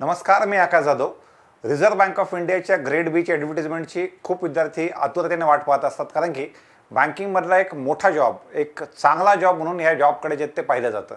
नमस्कार, मी आकाश Jadhav. Reserve bank of इंडियाच्या grade बीची ॲडव्हर्टिजमेंटची खूप विद्यार्थी आतुरतेने वाट पाहत असतात, कारण की बँकिंगमधला एक मोठा जॉब, एक चांगला जॉब म्हणून या जॉबकडे जे ते पाहिलं जातं.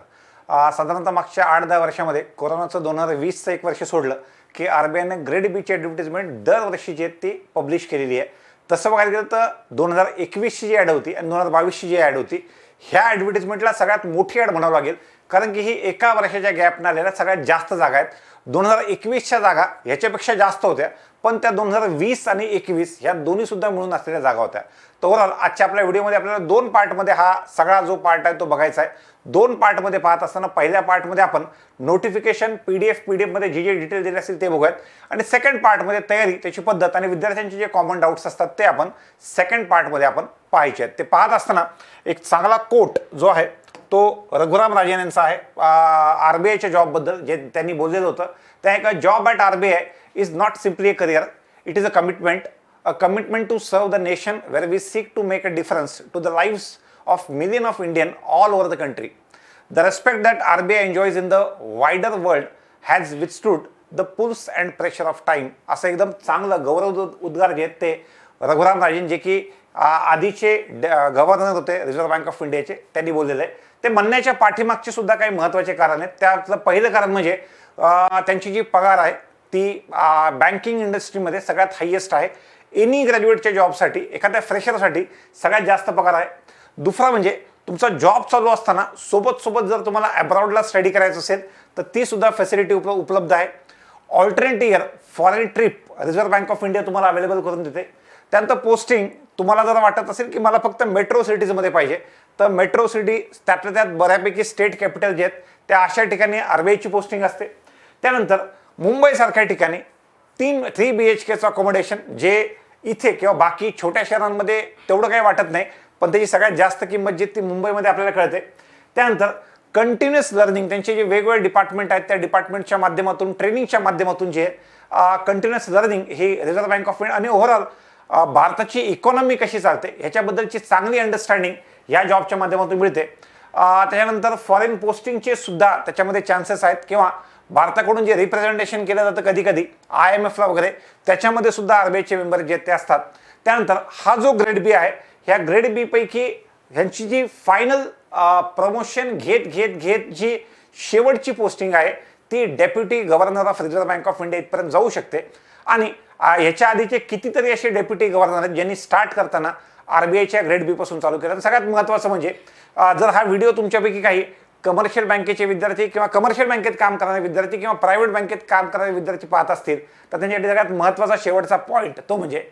साधारणतः मागच्या 8-10 वर्षामध्ये कोरोनाचं 2020चं एक वर्ष सोडलं की RBIने ग्रेड बीची ॲडव्हर्टिजमेंट दरवर्षी जे ती पब्लिश केलेली आहे. तसं बघायला गेलं तर 2021ची जी ॲड होती आणि 2022ची जी ॲड होती, ह्या ॲडव्हर्टिजमेंटला सगळ्यात मोठी ॲड म्हणावं लागेल, कारण की ही एका वर्षाच्या गॅपनं आलेल्या सगळ्यात जास्त जागा आहेत. 2021च्या जागा ह्याच्यापेक्षा जास्त होत्या, पण त्या 2020 आणि 21 ह्या दोन्ही सुद्धा मिळून असलेल्या जागा होत्या. तर ओव्हरऑल आजच्या आपल्या व्हिडिओमध्ये आपल्याला 2 पार्टमध्ये हा सगळा जो पार्ट आहे तो बघायचा आहे. 2 पार्टमध्ये पाहत असताना पहिल्या पार्टमध्ये आपण नोटिफिकेशन पीडीएफमध्ये जे डिटेल दिले असतील ते बघूयात, आणि सेकंड पार्टमध्ये तयारी, त्याची पद्धत आणि विद्यार्थ्यांचे जे कॉमन डाऊट्स असतात ते आपण सेकंड पार्टमध्ये आपण पाहायचे आहेत. ते पाहत असताना एक चांगला कोट जो आहे तो रघुराम राजन यांचा आहे RBIच्या जॉबबद्दल, जे त्यांनी बोललेलं होतं. त्या एका job at RBI is not simply a career, it is a commitment to serve the nation where we seek to make a difference to the lives of million of Indian all over the country. The respect that RBI enjoys in the wider world has withstood the pulls and pressure of time. असं एकदम चांगलं गौरव उद्गार जे आहेत ते रघुराम राजन, जे की आधीचे गव्हर्नर होते रिझर्व्ह बँक ऑफ इंडियाचे, त्यांनी बोललेलं आहे. ते म्हणण्याच्या पाठीमागचे सुद्धा काही महत्त्वाचे कारण आहेत. त्यातलं पहिलं कारण म्हणजे त्यांची जी पगार आहे ती बँकिंग इंडस्ट्रीमध्ये सगळ्यात हायेस्ट आहे. एनी ग्रॅज्युएटच्या जॉबसाठी, एखाद्या फ्रेशरसाठी सगळ्यात जास्त पगार आहे. दुसरा म्हणजे तुमचा जॉब चालू असताना सोबत जर तुम्हाला अब्रॉडला स्टडी करायचं असेल तर ती सुद्धा फॅसिलिटी उपलब्ध आहे. Alternate year foreign trip reserve bank of India तुम्हाला अवेलेबल करून देते. त्यानंतर पोस्टिंग, तुम्हाला जर वाटत असेल की मला फक्त मेट्रो सिटीजमध्ये पाहिजे तर मेट्रो सिटी, त्यातल्या त्यात बऱ्यापैकी स्टेट कॅपिटल जे आहेत त्या अशा ठिकाणी RBIची पोस्टिंग असते. त्यानंतर मुंबईसारख्या ठिकाणी 3 BHKचं अकोमोडेशन, जे इथे किंवा बाकी छोट्या शहरांमध्ये तेवढं काही वाटत नाही, पण त्याची सगळ्यात जास्त किंमत जी ती मुंबईमध्ये आपल्याला कळते. त्यानंतर कंटिन्युअस लर्निंग, त्यांचे जे वेगवेगळे डिपार्टमेंट आहेत त्या डिपार्टमेंटच्या माध्यमातून, ट्रेनिंगच्या माध्यमातून जे continuous learning he reserve bank of India आणि ओव्हरऑल भारताची इकॉनॉमी कशी चालते ह्याच्याबद्दलची चांगली अंडरस्टँडिंग या जॉबच्या माध्यमातून मिळते. त्याच्यानंतर फॉरेन पोस्टिंगचे सुद्धा त्याच्यामध्ये चान्सेस आहेत, किंवा भारताकडून जे रिप्रेझेंटेशन केलं जातं कधी कधी IMFला वगैरे, त्याच्यामध्ये सुद्धा RBIचे मेंबर जे ते असतात. त्यानंतर हा जो ग्रेड बी आहे, ह्या ग्रेड बी पैकी ह्यांची जी फायनल प्रमोशन घेत जी शेवटची पोस्टिंग आहे ती deputy governor of reserve bank of India इथपर्यंत जाऊ शकते. आणि ह्याच्या आधीचे कितीतरी असे डेप्युटी गव्हर्नर आहेत ज्यांनी स्टार्ट करताना RBIच्या ग्रेड बी पासून चालू केलं. सगळ्यात महत्त्वाचं म्हणजे जर हा व्हिडिओ तुमच्यापैकी काही कमर्शियल बँकेचे विद्यार्थी किंवा कमर्शियल बँकेत काम करणारे विद्यार्थी किंवा प्रायव्हेट बँकेत काम करणारे विद्यार्थी पाहत असतील तर त्यांच्यासाठी सगळ्यात महत्त्वाचा शेवटचा पॉईंट तो म्हणजे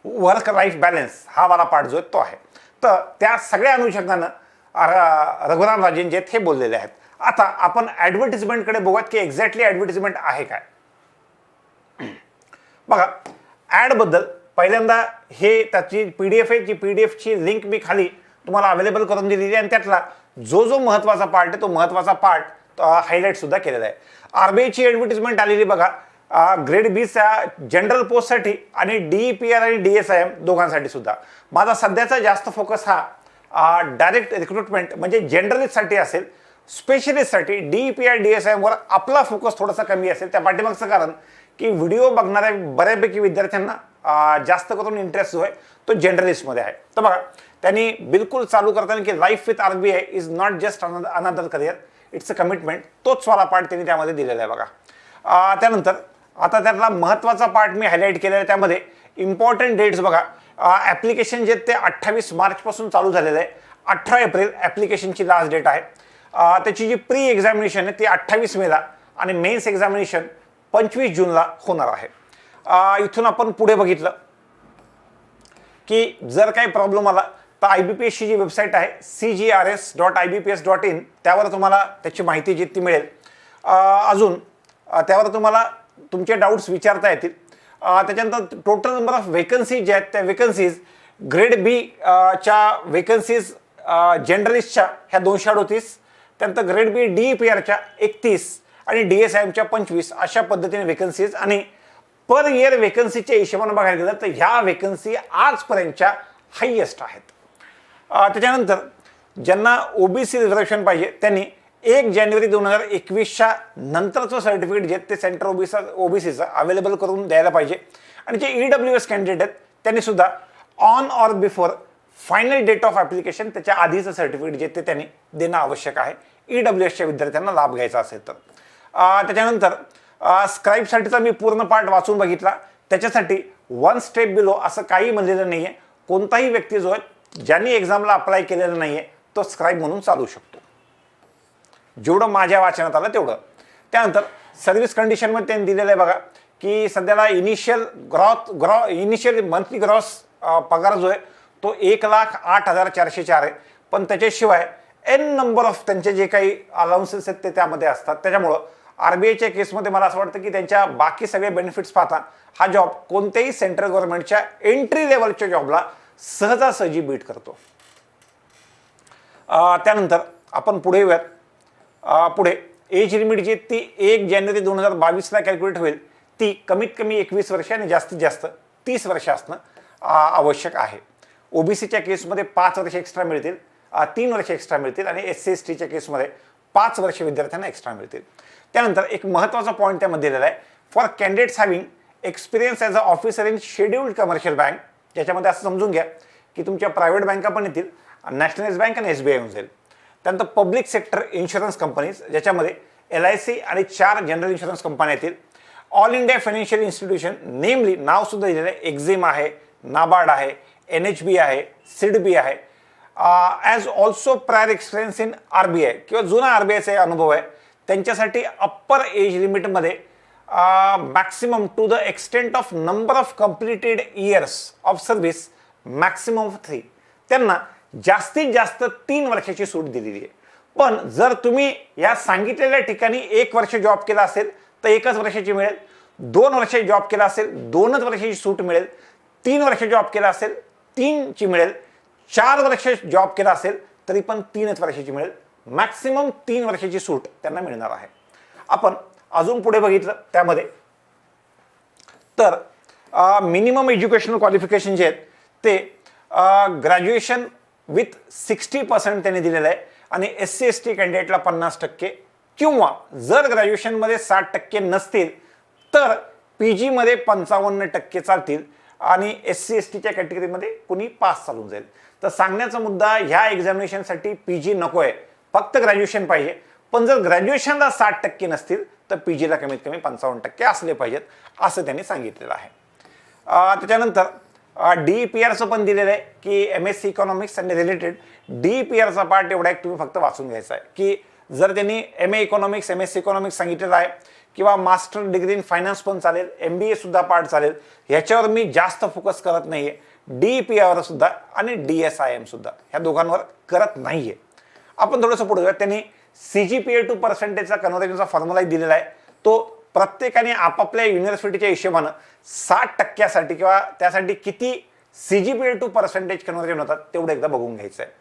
वर्क लाईफ बॅलन्स हा वाला पार्ट जो आहे तो आहे. तर त्या सगळ्या अनुषंगानं रघुराम राजन जे हे बोललेले आहेत. आता आपण ॲडव्हर्टिजमेंटकडे बघूयात की एक्झॅक्टली ॲडव्हर्टिजमेंट आहे काय. बघा, ॲडबद्दल पहिल्यांदा हे त्याची PDF आहे, जी PDFची लिंक मी खाली तुम्हाला अवेलेबल करून दिलेली आहे, आणि त्यातला जो महत्त्वाचा पार्ट आहे तो महत्त्वाचा पार्ट हायलाईट सुद्धा केलेला आहे. RBIची ॲडव्हर्टिजमेंट आलेली बघा, ग्रेड बीच्या जनरल पोस्टसाठी आणि DEPR आणि DSIM दोघांसाठी सुद्धा. माझा सध्याचा जास्त फोकस हा डायरेक्ट रिक्रुटमेंट म्हणजे जनरलिस्टसाठी असेल. स्पेशलिस्टसाठी DEPR DSIM वर आपला फोकस थोडासा कमी असेल. त्या पाठीमागचं कारण की व्हिडिओ बघणाऱ्या बऱ्यापैकी विद्यार्थ्यांना जास्त करून इंटरेस्ट जो आहे तो जनरलिस्टमध्ये आहे. तर बघा, त्यांनी बिलकुल चालू करताना की life with RBI is not just another career, it's a commitment, तोच वाला पार्ट त्यांनी त्यामध्ये दिलेला आहे बघा. त्यानंतर आता त्यातला महत्त्वाचा पार्ट मी हायलाईट केलेला आहे. त्यामध्ये इम्पॉर्टंट डेट्स बघा, ॲप्लिकेशन जे ते 28 मार्चपासून चालू झालेलं आहे. 18 एप्रिल ॲप्लिकेशनची लास्ट डेट आहे. त्याची जी प्री एक्झामिनेशन आहे ती 28 मेला आणि मेन्स एक्झामिनेशन 25 जूनला होणार आहे. इथून आपण पुढे बघितलं की जर काही प्रॉब्लेम आला तर IBPSची जी वेबसाईट आहे cgrs.ibps.in त्यावर तुम्हाला त्याची माहिती जी ती मिळेल. अजून त्यावर तुम्हाला तुमचे डाऊट्स विचारता येतील. त्याच्यानंतर टोटल नंबर ऑफ वेकन्सीज ज्या आहेत त्या वेकन्सीज ग्रेड बी च्या वेकन्सीज जनरलिस्टच्या ह्या 238, त्यानंतर ग्रेड बी DEPRच्या 31 आणि DSIMच्या 25 अशा पद्धतीने वेकन्सीज. आणि पर इयर वेकन्सीच्या हिशोबाने बघायला गेलं तर ह्या वेकन्सी आजपर्यंतच्या हायेस्ट आहेत. त्याच्यानंतर ज्यांना OBC रिझर्वेशन पाहिजे त्यांनी 1 जानेवारी 2021च्या नंतरचं सर्टिफिकेट जे ते सेंट्रल ओबीसीचं अवेलेबल करून द्यायला पाहिजे. आणि जे EWS कॅन्डिडेट आहेत त्यांनी सुद्धा on or before final date of application त्याच्या आधीचं सर्टिफिकेट जे ते त्यांनी देणं आवश्यक आहे EWSच्या विद्यार्थ्यांना लाभ घ्यायचा असेल तर. त्याच्यानंतर स्क्राईबसाठीचा मी पूर्ण पाठ वाचून बघितला. त्याच्यासाठी 1 स्टेप बिलो असं काही म्हणलेलं नाही आहे. कोणताही व्यक्ती जो आहे ज्यांनी एक्झामला अप्लाय केलेलं नाही आहे तो स्क्राईब म्हणून चालू शकतो, जेवढं माझ्या वाचनात आलं तेवढं. त्यानंतर सर्व्हिस कंडिशनमध्ये त्यांनी दिलेलं आहे बघा की सध्याला इनिशियल मंथली ग्रॉस पगार जो आहे तो 1,08,404 आहे. पण त्याच्याशिवाय एन नंबर ऑफ त्यांचे जे काही अलाउन्सेस आहेत ते त्यामध्ये असतात. त्याच्यामुळं RBIच्या केसमध्ये मला असं वाटतं की त्यांच्या बाकी सगळे बेनिफिट्स पाहता हा जॉब कोणत्याही सेंट्रल गव्हर्नमेंटच्या एंट्री लेवलच्या जॉबला सहजासहजी बीट करतो. त्यानंतर आपण पुढे येऊयात. पुढे एज लिमिट जी ती 1 जानेवारी 2022ला कॅल्क्युलेट होईल ती कमीत कमी 21 वर्ष आणि जास्तीत जास्त 30 वर्ष असणं आवश्यक आहे. ओबीसीच्या केसमध्ये 5 वर्ष एक्स्ट्रा मिळतील, 3 वर्ष एक्स्ट्रा मिळतील आणि SC/STच्या केसमध्ये 5 वर्ष विद्यार्थ्यांना एक्स्ट्रा मिळतील. त्यानंतर एक महत्त्वाचा पॉईंट त्यामध्ये दिलेला आहे, for candidates having experience as a officer in scheduled commercial bank. ज्याच्यामध्ये असं समजून घ्या की तुमच्या प्रायव्हेट बँका पण येतील, नॅशनलाइज बँक आणि SBI येऊन जाईल. त्यानंतर पब्लिक सेक्टर इन्शुरन्स कंपनीज ज्याच्यामध्ये LIC आणि 4 जनरल इन्शुरन्स कंपन्या येतील. ऑल इंडिया फायनान्शियल इन्स्टिट्यूशन नेमली नाव सुद्धा दिलेलं आहे, एक्झिम आहे, नाबार्ड आहे, NHB आहे, SIDBI आहे. As also prior experience in RBI किंवा जुना RBIचा अनुभव आहे त्यांच्यासाठी अप्पर एज लिमिटमध्ये maximum to the extent of number of completed years of service maximum of 3 त्यांना जास्तीत जास्त 3 वर्षाची सूट दिलेली आहे. पण जर तुम्ही या सांगितलेल्या ठिकाणी 1 वर्ष जॉब केला असेल तर 1च वर्षाची मिळेल, 2 वर्ष जॉब केला असेल 2च वर्षाची सूट मिळेल, 3 वर्ष जॉब केला असेल 3ची मिळेल, 4 वर्ष जॉब केला असेल तरी पण 3च वर्षाची मिळेल. मॅक्सिमम 3 वर्षाची सूट त्यांना मिळणार आहे. आपण अजून पुढे बघितलं त्यामध्ये तर मिनिमम एज्युकेशनल क्वालिफिकेशन जे आहेत ते ग्रॅज्युएशन विथ 60% त्यांनी दिलेलं आहे आणि SC/ST कॅन्डिडेटला 50% किंवा जर ग्रॅज्युएशनमध्ये 60% नसतील तर PGमध्ये 55% चालतील आणि SC/STच्या कॅटेगरीमध्ये कुणी पास चालून जाईल. तर सांगण्याचा मुद्दा ह्या एक्झामिनेशनसाठी PG नको आहे, फक्त ग्रॅज्युएशन पाहिजे. पण जर ग्रॅज्युएशनला 60% नसतील तर PGला कमीत कमी 55% असले पाहिजेत असं त्यांनी सांगितलेलं आहे. त्याच्यानंतर DEPRचं पण दिलेलं आहे की MSc इकॉनॉमिक्स आणि रिलेटेड DEPRचा पार्ट एवढा एक तुम्ही फक्त वाचून घ्यायचा आहे की जर त्यांनी MA इकॉनॉमिक्स MSc इकॉनॉमिक्स सांगितलेलं आहे किंवा मास्टर डिग्री इन फायनान्स पण चालेल, MBA सुद्धा पार्ट चालेल, ह्याच्यावर मी जास्त फोकस करत नाही आहे. DEPR सुद्धा आणि DSIM सुद्धा ह्या दोघांवर करत नाही आहे. आपण थोडंसं पुढे जाऊया. त्यांनी CGPA to पर्सेंटेजचा कन्व्हर्जनचा फॉर्म्युला दिलेला आहे. तो प्रत्येकाने आपापल्या युनिव्हर्सिटीच्या हिशोबानं 60% किंवा त्यासाठी किती CGPA to पर्सेंटेज कन्व्हर्जन होतात तेवढं एकदा बघून घ्यायचं आहे.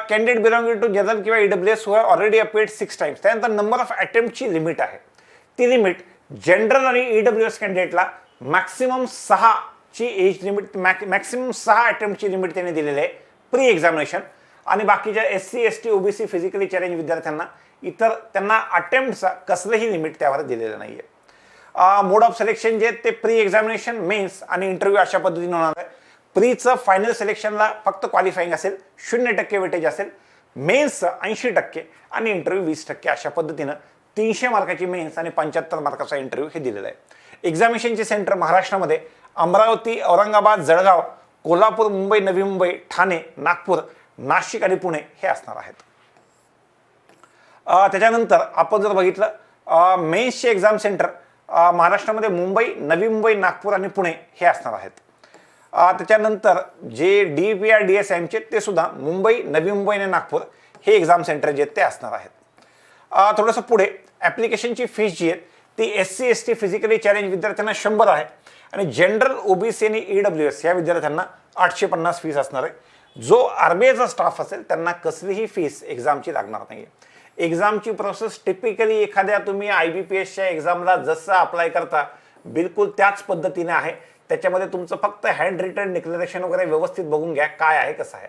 कॅन्डिडेट बिलॉंगिंग टू जनरल किंवा EWS who have already appeared 6 times. त्यानंतर नंबर ऑफ अटेम्प्टची लिमिट आहे. ती लिमिट जनरल आणि EWS कॅन्डिडेटला मॅक्सिमम 6ची एज लिमिट, मॅक्सिमम 6 अटेम्प्टची लिमिट त्यांनी दिलेली आहे प्री एक्झामिनेशन. आणि बाकीच्या SC/ST OBC फिजिकली चॅलेंज विद्यार्थ्यांना इतर त्यांना अटेम्प्टचा कसलंही लिमिट त्यावर दिलेलं नाही आहे. मोड ऑफ सिलेक्शन जे ते प्री एक्झामिनेशन, मेन्स आणि इंटरव्ह्यू अशा पद्धतीने होणार आहे. प्रीचं फायनल सिलेक्शनला फक्त क्वालिफाईंग असेल, 0% वेटेज असेल, मेन्सचं 80% आणि इंटरव्ह्यू 20% अशा पद्धतीनं 300 मार्काची मेन्स आणि 75 मार्काचा इंटरव्ह्यू हे दिलेलं आहे. एक्झामिनेशनचे सेंटर महाराष्ट्रामध्ये अमरावती, औरंगाबाद, जळगाव, कोल्हापूर, मुंबई, नवी मुंबई, ठाणे, नागपूर, नाशिक आणि पुणे हे असणार आहेत. त्याच्यानंतर आपण जर बघितलं मेन्सचे एक्झाम सेंटर महाराष्ट्रामध्ये मुंबई, नवी मुंबई, नागपूर आणि पुणे हे असणार आहेत. त्याच्यानंतर जे DEPR DSIMचे ते सुद्धा मुंबई, नवी मुंबई आणि नागपूर हे एक्झाम सेंटर जे ते असणार आहेत. थोडंसं पुढे ॲप्लिकेशनची फीस जी आहे ती SC/ST फिजिकली चॅलेंज विद्यार्थ्यांना 100 आहे आणि जनरल OBC आणि EWS या विद्यार्थ्यांना 850 फीस असणार आहे. जो RBIचा स्टाफ असेल त्यांना कसलीही फीस एक्झामची लागणार नाही. एक्झामची प्रोसेस टिपिकली एखाद्या तुम्ही IBPSच्या एक्झामला जसं अप्लाय करता बिलकुल त्याच पद्धतीने आहे. त्याच्यामध्ये तुमचं फक्त हँड रिटन डिक्लेरेशन वगैरे व्यवस्थित बघून घ्या काय आहे कसं आहे.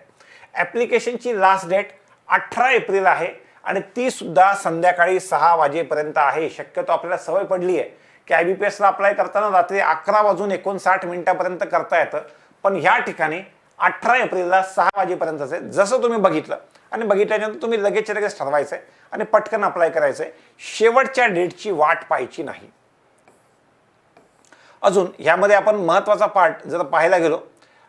ॲप्लिकेशनची लास्ट डेट 18 एप्रिल आहे आणि ती सुद्धा संध्याकाळी 6 वाजेपर्यंत आहे. शक्यतो आपल्याला सवय पडली आहे की IBPSला अप्लाय करताना रात्री 11:59 करता येतं, पण ह्या ठिकाणी 18 एप्रिलला 6 वाजेपर्यंतच आहे. जसं तुम्ही बघितलं आणि बघितल्यानंतर तुम्ही लगेच ठरवायचंय आणि पटकन अप्लाय करायचंय. शेवटच्या डेटची वाट पाहायची नाही. अजून यामध्ये आपण महत्त्वाचा पार्ट जर पाहायला गेलो,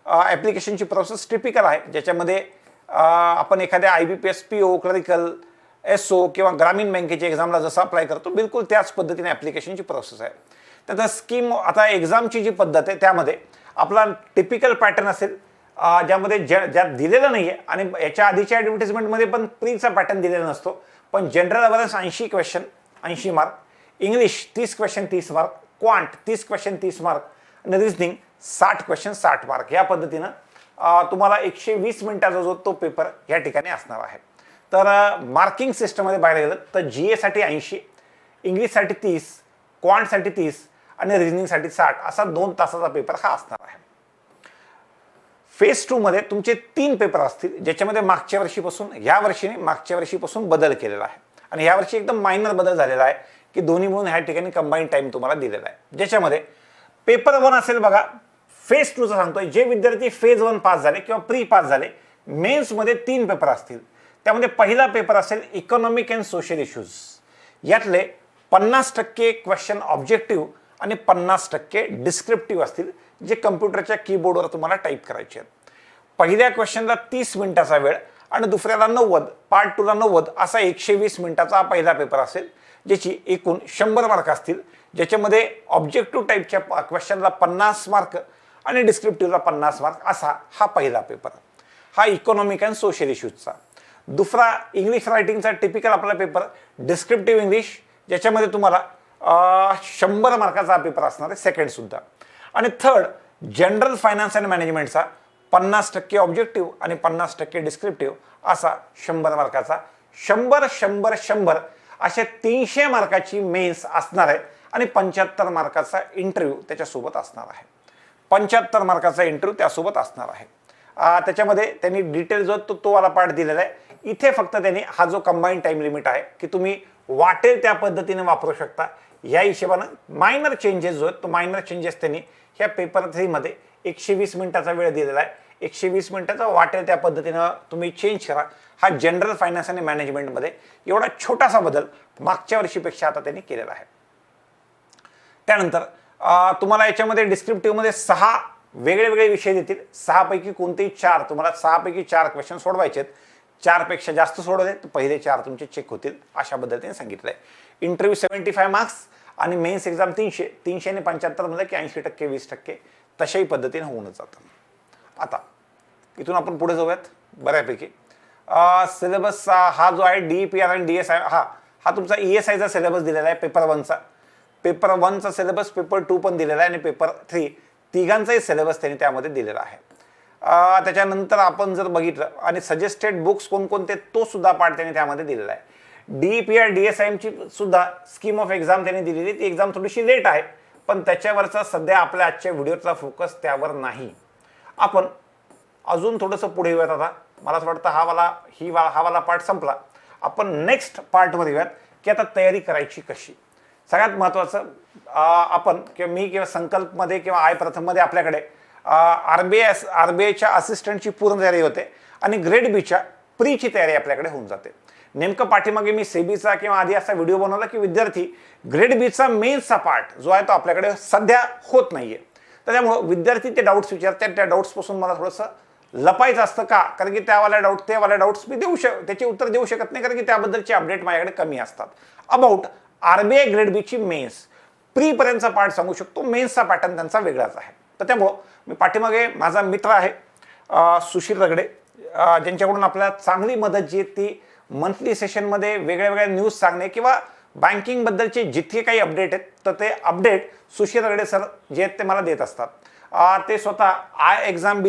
ॲप्लिकेशनची प्रोसेस टिपिकल आहे, ज्याच्यामध्ये आपण एखाद्या IBPS PO, क्लरिकल, SO किंवा ग्रामीण बँकेच्या एक्झामला जसं अप्लाय करतो बिलकुल त्याच पद्धतीने ॲप्लिकेशनची प्रोसेस आहे. त्याचा स्कीम आता एक्झामची जी पद्धत आहे त्यामध्ये आपला टिपिकल पॅटर्न असेल, ज्यामध्ये ज्यात दिलेलं नाही आहे आणि याच्या आधीच्या ॲडव्हर्टिजमेंटमध्ये पण प्रीचा पॅटर्न दिलेला नसतो. पण general awareness 80 question 80 mark, English 30 question 30 mark, quant 30 question 30 mark आणि रिझनिंग 60 क्वेश्चन 60 मार्क. या पद्धतीनं तुम्हाला 120 मिनिटाचा जो तो पेपर या ठिकाणी असणार आहे. तर मार्किंग सिस्टममध्ये पाहायला गेलं तर GA साठी 80, इंग्लिशसाठी 30, क्वांटसाठी 30 आणि रिझनिंगसाठी 60 असा 2 तासाचा पेपर हा असणार आहे. फेज 2 मध्ये तुमचे 3 पेपर असतील, ज्याच्यामध्ये मागच्या वर्षीपासून बदल केलेला आहे आणि यावर्षी एकदम मायनर बदल झालेला आहे की दोन्ही मिळून ह्या ठिकाणी कंबाईन टाइम तुम्हाला दिलेला आहे. ज्याच्यामध्ये पेपर 1 असेल बघा, फेज 2 चा सांगतोय, जे विद्यार्थी फेज 1 पास झाले किंवा प्री पास झाले, मेन्समध्ये 3 पेपर असतील. त्यामध्ये पहिला पेपर असेल इकॉनॉमिक अँड सोशल इश्यूज. यातले 50% क्वेश्चन ऑब्जेक्टिव्ह आणि 50% डिस्क्रिप्टिव्ह असतील, जे कम्प्युटरच्या कीबोर्डवर तुम्हाला टाईप करायचे आहेत. पहिल्या क्वेश्चनला 30 मिनिटाचा वेळ आणि दुसऱ्याला 90, पार्ट 2ला 90 असा 120 मिनिटाचा पहिला पेपर असेल, ज्याची एकूण 100 मार्क असतील, ज्याच्यामध्ये ऑब्जेक्टिव्ह टाईपच्या क्वेश्चनला 50 मार्क आणि डिस्क्रिप्टिव्हला 50 मार्क असा हा पहिला पेपर. हा इकॉनॉमिक अँड सोशल इश्यूजचा. दुसरा इंग्लिश रायटिंगचा टिपिकल आपला पेपर डिस्क्रिप्टिव्ह इंग्लिश, ज्याच्यामध्ये तुम्हाला 100 मार्काचा पेपर असणार आहे, सेकंड सुद्धा. आणि थर्ड जनरल फायनान्स अँड मॅनेजमेंटचा 50% ऑब्जेक्टिव्ह आणि 50% डिस्क्रिप्टिव्ह असा 100 मार्काचा. 100 अशा 300 मार्काची मेन्स असणार आहे आणि 75 मार्काचा इंटरव्ह्यू त्याच्यासोबत असणार आहे. 75 मार्काचा इंटरव्ह्यू त्यासोबत असणार आहे. त्याच्यामध्ये त्यांनी डिटेल जो तो वाला पार्ट दिलेला आहे. इथे फक्त त्यांनी हा जो कंबाईन टाइम लिमिट आहे की तुम्ही वाटेल त्या पद्धतीने वापरू शकता, या हिशोबानं मायनर चेंजेस जो आहेत तो मायनर चेंजेस त्यांनी ह्या पेपर 3 मध्ये 120 मिनिटाचा वेळ दिलेला आहे. 120 मिनिटाचा वाटेल त्या पद्धतीनं तुम्ही चेंज करा. हा जनरल फायनान्स आणि मॅनेजमेंटमध्ये एवढा छोटासा बदल मागच्या वर्षीपेक्षा आता त्यांनी केलेला आहे. त्यानंतर तुम्हाला याच्यामध्ये डिस्क्रिप्टिव्हमध्ये 6 वेगळे विषय देतील. 6 पैकी कोणतेही 4 तुम्हाला 6 पैकी 4 क्वेश्चन सोडवायचे आहेत. 4 पेक्षा जास्त सोडवले तर पहिले 4 तुमचे चेक होतील, अशा पद्धतीने सांगितलंय. इंटरव्ह्यू 75 मार्क्स आणि मेन्स एक्झाम 300 आणि 75 मध्ये की 80% 20% तशाही पद्धतीने होऊनच जातं. आता इथून आपण पुढे जाऊयात बऱ्यापैकी. सिलेबस हा जो आहे DEPR आणि DSI हा तुमचा ESIचा सिलेबस दिलेला आहे पेपर 1चा. पेपर 1चा सिलेबस पेपर 2 पण दिलेला आहे आणि पेपर 3 तिघांचाही सिलेबस त्यांनी त्यामध्ये दिलेला आहे. त्याच्यानंतर आपण जर बघितलं आणि सजेस्टेड बुक्स कोणकोणते तो सुद्धा पार्ट त्यांनी त्यामध्ये दिलेला आहे. DEPR DSIची सुद्धा स्कीम ऑफ एक्झाम त्यांनी दिलेली. ती एक्झाम थोडीशी लेट आहे, पण त्याच्यावरचा सध्या आपल्या आजच्या व्हिडिओचा फोकस त्यावर नाही. आपण अजून थोडंसं पुढे येऊयात. आता मला असं वाटतं हा वाला पार्ट संपला. आपण नेक्स्ट पार्टमध्ये येऊयात की आता तयारी करायची कशी. सगळ्यात महत्त्वाचं आपण किंवा संकल्पमध्ये किंवा प्रथममध्ये आपल्याकडे RBIच्या असिस्टंटची पूर्ण तयारी होते आणि ग्रेड बीच्या प्रीची तयारी आपल्याकडे होऊन जाते. नेमकं पाठीमागे मी सेबीचा किंवा आधी असा व्हिडिओ बनवला की विद्यार्थी ग्रेड बीचा मेन्सचा पार्ट जो आहे तो आपल्याकडे सध्या होत नाहीये. त्याच्यामुळं विद्यार्थी ते डाऊट्स विचारतात, त्या डाऊट्सपासून मला थोडंसं लपायचं असतं का, कारण की त्यावाल्या डाऊट्स मी त्याचे उत्तर देऊ शकत नाही, कारण की त्याबद्दलचे अपडेट माझ्याकडे कमी असतात. अबाउट RBI ग्रेड बीची मेन्स प्रीपर्यंतचा पार्ट सांगू शकतो, मेन्सचा पॅटर्न त्यांचा वेगळाच आहे. तर त्यामुळं मी पाठीमागे माझा मित्र आहे सुशील रगडे, ज्यांच्याकडून आपल्याला चांगली मदत जी आहे ती मंथली सेशनमध्ये वेगळ्या न्यूज सांगणे किंवा बँकिंगबद्दलचे जितके काही अपडेट आहेत तर ते अपडेट सुशील रगडे सर जे आहेत ते मला देत असतात. ते स्वतः iExamB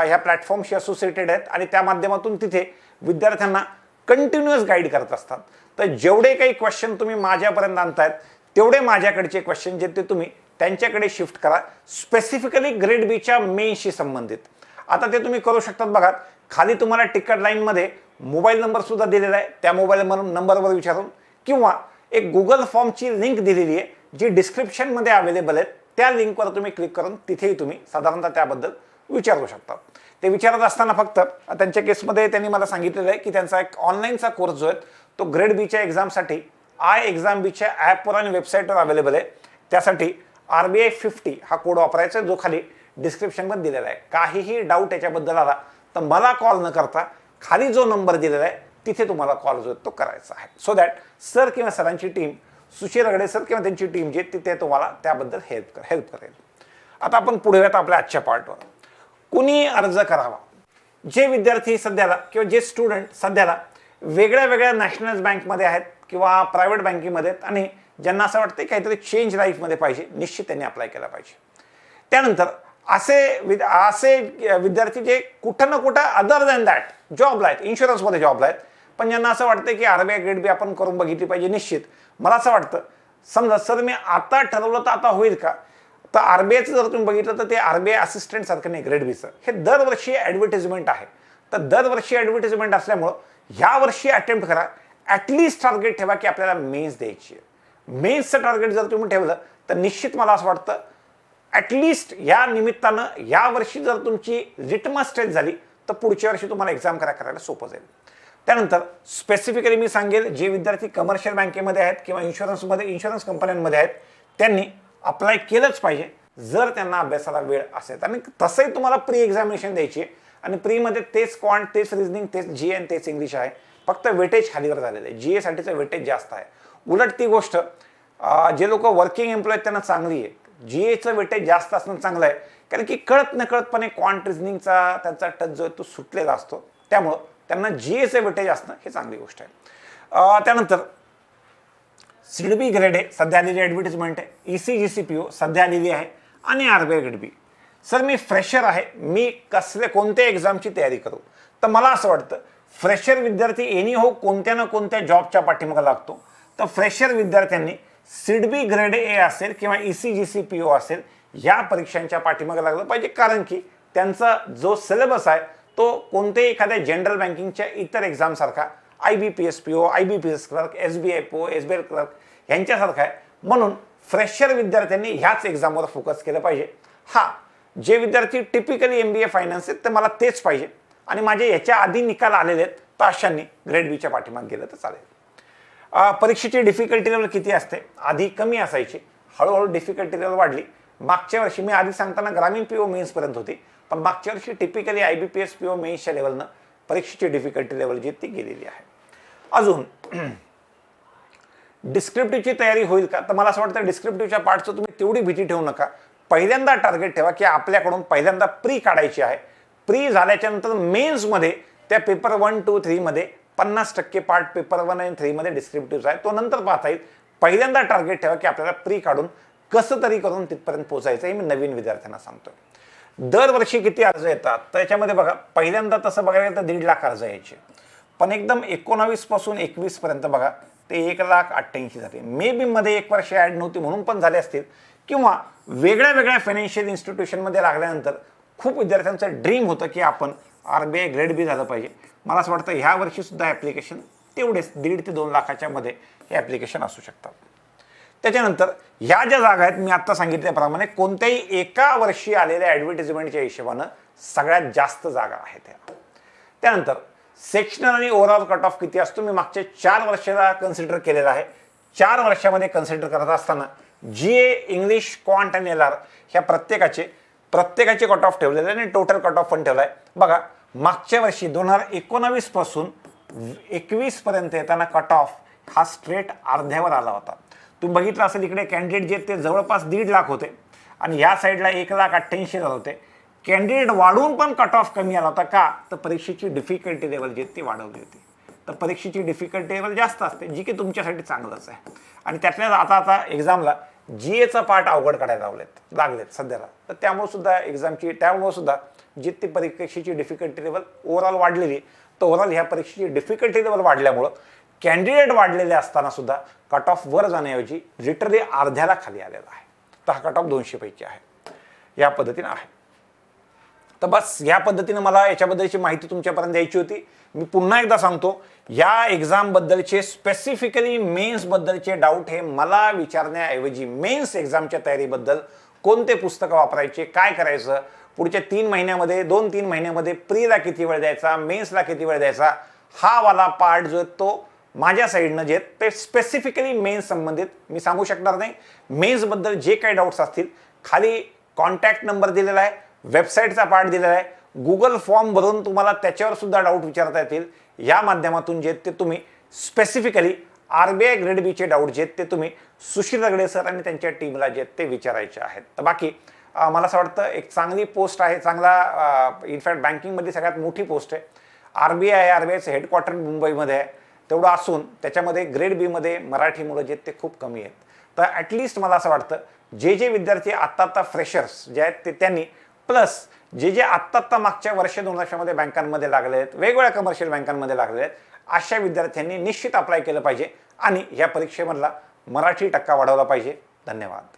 ह्या प्लॅटफॉर्मशी असोसिएटेड आहेत आणि त्या माध्यमातून तिथे विद्यार्थ्यांना कंटिन्युअस गाईड करत असतात. तर जेवढे काही क्वेश्चन तुम्ही माझ्यापर्यंत आणतायत तेवढे माझ्याकडचे क्वेश्चन जे ते तुम्ही त्यांच्याकडे शिफ्ट करा, स्पेसिफिकली ग्रेड बीच्या मेन्सशी संबंधित. आता ते तुम्ही करू शकतात बघा, खाली तुम्हाला तिकीट लाईनमध्ये मोबाईल नंबर सुद्धा दिलेला आहे, त्या मोबाईल नंबरवर विचारून, किंवा एक गुगल फॉर्मची लिंक दिलेली आहे जी डिस्क्रिप्शनमध्ये अवेलेबल आहे, त्या लिंकवर तुम्ही क्लिक करून तिथेही तुम्ही साधारणतः त्याबद्दल विचारू शकता. ते विचारत असताना फक्त त्यांच्या केसमध्ये त्यांनी मला सांगितलेलं आहे की त्यांचा एक ऑनलाईनचा कोर्स जो आहे तो ग्रेड बीच्या एक्झामसाठी आय एक्झाम बीच्या ॲपवर आणि वेबसाईटवर अवेलेबल आहे. त्यासाठी RBI 50 हा कोड वापरायचा जो खाली डिस्क्रिप्शनमध्ये दिलेला आहे. काहीही डाऊट याच्याबद्दल आला तर मला कॉल न करता खाली जो नंबर दिलेला आहे तिथे तुम्हाला कॉल जो तो करायचा आहे, सो दॅट सर किंवा सरांची टीम, सुशील रगडे सर किंवा त्यांची टीम जी तिथे तुम्हाला त्याबद्दल हेल्प करेल. आता आपण पुढे येतो आपल्या आजच्या पार्टवर. कुणी अर्ज करावा? जे विद्यार्थी सध्याला किंवा जे स्टुडंट सध्याला वेगळ्या वेगळ्या नॅशनल बँकमध्ये आहेत किंवा प्रायव्हेट बँकेमध्ये आहेत आणि ज्यांना असं वाटतं काहीतरी चेंज लाईफमध्ये पाहिजे, निश्चित त्यांनी अप्लाय केला पाहिजे. त्यानंतर असे विद्यार्थी जे कुठं ना कुठं अदर दॅन दॅट जॉबला आहेत, इन्शुरन्समध्ये जॉबला आहेत, पण ज्यांना असं वाटतं की RBI ग्रेड बी आपण करून बघितली पाहिजे. निश्चित मला असं वाटतं, समजा सर मी आता ठरवलं तर आता होईल का, तर RBIचं जर तुम्ही बघितलं तर ते RBI असिस्टंट सारखं नाही, ग्रेड बीचं हे दरवर्षी ॲडव्हर्टिजमेंट आहे. तर दरवर्षी ॲडव्हर्टिजमेंट असल्यामुळं ह्या वर्षी अटेम्प्ट करा. ॲटलिस्ट टार्गेट ठेवा की आपल्याला मेन्स द्यायची आहे. मेन्सचं टार्गेट जर तुम्ही ठेवलं तर निश्चित मला असं वाटतं ॲटलिस्ट या निमित्तानं या वर्षी जर तुमची लिटमस टेस्ट झाली तर पुढच्या वर्षी तुम्हाला एक्झाम करायला सोपं जाईल. त्यानंतर स्पेसिफिकली मी सांगेल, जे विद्यार्थी कमर्शियल बँकेमध्ये आहेत किंवा इन्शुरन्स कंपन्यांमध्ये आहेत त्यांनी अप्लाय केलंच पाहिजे जर त्यांना अभ्यासाला वेळ असेल. आणि तसंही तुम्हाला प्री एक्झामिनेशन द्यायची आहे आणि प्रीमध्ये तेच क्वांट, तेच रिझनिंग, तेच GA आणि तेच इंग्लिश आहे. फक्त वेटेज खालीवर झालेलं आहे. GA साठीचं वेटेज जास्त आहे. उलट ती गोष्ट जे लोक वर्किंग एम्प्लॉय त्यांना चांगली आहे. GAचं वेटेज जास्त असणं चांगलं आहे, कारण की कळत नकळतपणे क्वांट रिझनिंगचा त्यांचा टच जो आहे तो सुटलेला असतो. त्यामुळं त्यांना GAचं वेटेज असणं हे चांगली गोष्ट आहे. त्यानंतर SIDBI ग्रेड आहे, सध्या आलेली ॲडव्हर्टिजमेंट आहे. ECGCPO सध्या आलेली आहे आणि RBI ग्रेड बी. सर मी फ्रेशर आहे, मी कोणत्या एक्झामची तयारी करू? तर मला असं वाटतं फ्रेशर विद्यार्थी एनी हो कोणत्या ना कोणत्या जॉबच्या पाठीमागे लागतो. तर फ्रेशर विद्यार्थ्यांनी SIDBI ग्रेड A असेल किंवा ECGCPO असेल या परीक्षांच्या पाठीमागे लागलं पाहिजे, कारण की त्यांचा जो सिलेबस आहे तो कोणत्याही एखाद्या जनरल बँकिंगच्या इतर एक्झामसारखा IBPS PO, IBPS clerk, SBI PO, SBI clerk यांच्यासारखा आहे. म्हणून फ्रेशर विद्यार्थ्यांनी ह्याच एक्झामवर फोकस केलं पाहिजे. जे विद्यार्थी टिपिकली MBA फायनान्स आहेत तर मला तेच पाहिजे आणि माझे याच्या आधी निकाल आलेले आहेत तर अशांनी ग्रेड बीच्या पाठीमागे गेलं तर चालेल. परीक्षेची डिफिकल्टी लेवल किती असते? आधी कमी असायची, हळूहळू डिफिकल्टी लेवल वाढली. मागच्या वर्षी मी आधी सांगताना ग्रामीण PO मेन्सपर्यंत होती, पण मागच्या वर्षी टिपिकली IBPS PO मेन्सच्या लेवलनं परीक्षेची डिफिकल्टी लेवल जी ती गेलेली आहे. अजून डिस्क्रिप्टिव्हची तयारी होईल का? तर मला असं वाटतं डिस्क्रिप्टिव्हच्या पार्टचं तुम्ही तेवढी भीती ठेवू नका. पहिल्यांदा टार्गेट ठेवा की आपल्याकडून पहिल्यांदा प्री काढायची आहे. प्री झाल्याच्या नंतर मेन्समध्ये त्या पेपर 1, 2, 3 मध्ये 50% पार्ट पेपर 1 आणि 3 मध्ये डिस्क्रिप्टिव्ह आहे, तो नंतर पाहता येईल. पहिल्यांदा टार्गेट ठेवा की आपल्याला प्री काढून कसं तरी करून तिथपर्यंत पोहोचायचं हे मी नवीन विद्यार्थ्यांना सांगतोय. दरवर्षी किती अर्ज येतात त्याच्यामध्ये बघा, पहिल्यांदा तसं बघायला गेलं तर 1.5 लाख अर्ज यायचे, पण एकदम 19 पासून 21 पर्यंत बघा ते 1,88,000 झाले. मे बी मध्ये एक वर्ष ॲड नव्हती म्हणून पण झाले असतील, किंवा वेगळ्या वेगळ्या फायनान्शियल इन्स्टिट्यूशनमध्ये लागल्यानंतर खूप विद्यार्थ्यांचं ड्रीम होतं की आपण RBI ग्रेड बी झालं पाहिजे. मला असं वाटतं ह्या वर्षी सुद्धा ॲप्लिकेशन तेवढेच 1.5 ते 2 लाखाच्या मध्ये हे ॲप्लिकेशन असू शकतात. त्याच्यानंतर ह्या ज्या जागा आहेत मी आत्ता सांगितल्याप्रमाणे कोणत्याही एका वर्षी आलेल्या ॲडव्हर्टिजमेंटच्या हिशोबानं सगळ्यात जास्त जागा आहेत ह्या. त्यानंतर सेक्शनल आणि ओव्हरऑल कट ऑफ किती असतो मी मागच्या 4 वर्षाला कन्सिडर केलेला आहे. 4 वर्षामध्ये कन्सिडर करत असताना GA, इंग्लिश, क्वांट आणि LR ह्या प्रत्येकाचे कट ऑफ ठेवलेले आणि टोटल कट ऑफ पण ठेवला आहे. बघा मागच्या वर्षी 2019 पासून 21 पर्यंत येताना कट ऑफ हा स्ट्रेट अर्ध्यावर आला होता. तुम्ही बघितलं असेल इकडे कॅन्डिडेट जे ते जवळपास 1.5 लाख होते आणि या साईडला 1,88,000 होते. कॅन्डिडेट वाढून पण कट ऑफ कमी आला होता का? तर परीक्षेची डिफिकल्टी लेवल जी ती वाढवली होती. तर परीक्षेची डिफिकल्टी लेवल जास्त असते, जी की तुमच्यासाठी चांगलंच आहे. आणि त्यातल्या आता एक्झामला GAचा पार्ट अवघड काढायला लागलेत सध्याला. तर त्यामुळे सुद्धा जी ती परीक्षेची डिफिकल्टी लेवल ओव्हरऑल वाढलेली, तर ओव्हरऑल ह्या परीक्षेची डिफिकल्टी लेवल वाढल्यामुळं कॅन्डिडेट वाढलेले असताना सुद्धा कट ऑफ वर जाण्याऐवजी लिटरली अर्ध्याला खाली आलेला आहे. तर हा कट ऑफ 200 पैकी आहे, या पद्धतीने आहे. तर बस या पद्धतीने मला याच्याबद्दलची माहिती तुमच्यापर्यंत द्यायची होती. मी पुन्हा एकदा सांगतो, या एक्झामबद्दलचे स्पेसिफिकली मेन्सबद्दलचे डाऊट हे मला विचारण्याऐवजी मेन्स एक्झामच्या तयारीबद्दल कोणते पुस्तकं वापरायचे, काय करायचं, पुढच्या 3 महिन्यामध्ये 2-3 महिन्यामध्ये प्रीला किती वेळ द्यायचा, मेन्सला किती वेळ द्यायचा, हा वाला पार्ट जो तो माझ्या साईडनं जे ते स्पेसिफिकली मेन्स संबंधित मी सांगू शकणार नाही. मेन्सबद्दल जे काही डाऊट्स असतील खाली कॉन्टॅक्ट नंबर दिलेला आहे, वेबसाईटचा पार्ट दिलेला आहे, गुगल फॉर्म भरून तुम्हाला त्याच्यावर सुद्धा डाऊट विचारता येतील. या माध्यमातून जे ते तुम्ही स्पेसिफिकली RBI ग्रेड बीचे डाऊट जे ते तुम्ही सुशील रगडे सर आणि त्यांच्या टीमला जे ते विचारायचे आहेत. तर बाकी मला असं वाटतं एक चांगली पोस्ट आहे, चांगला इनफॅक्ट बँकिंगमध्ये सगळ्यात मोठी पोस्ट आहे. RBI आहे, RBIचं हेडक्वार्टर मुंबईमध्ये आहे. तेवढं असून त्याच्यामध्ये ग्रेड बीमध्ये मराठी मुलं जे ते खूप कमी आहेत. तर ॲटलिस्ट मला असं वाटतं जे विद्यार्थी आत्ता फ्रेशर्स जे आहेत ते त्यांनी प्लस जे आत्ता मागच्या वर्ष 2 वर्षामध्ये बँकांमध्ये लागले आहेत, वेगवेगळ्या कमर्शियल बँकांमध्ये लागले आहेत, अशा विद्यार्थ्यांनी निश्चित अप्लाय केलं पाहिजे आणि या परीक्षेमधला मराठी टक्का वाढवला पाहिजे. धन्यवाद.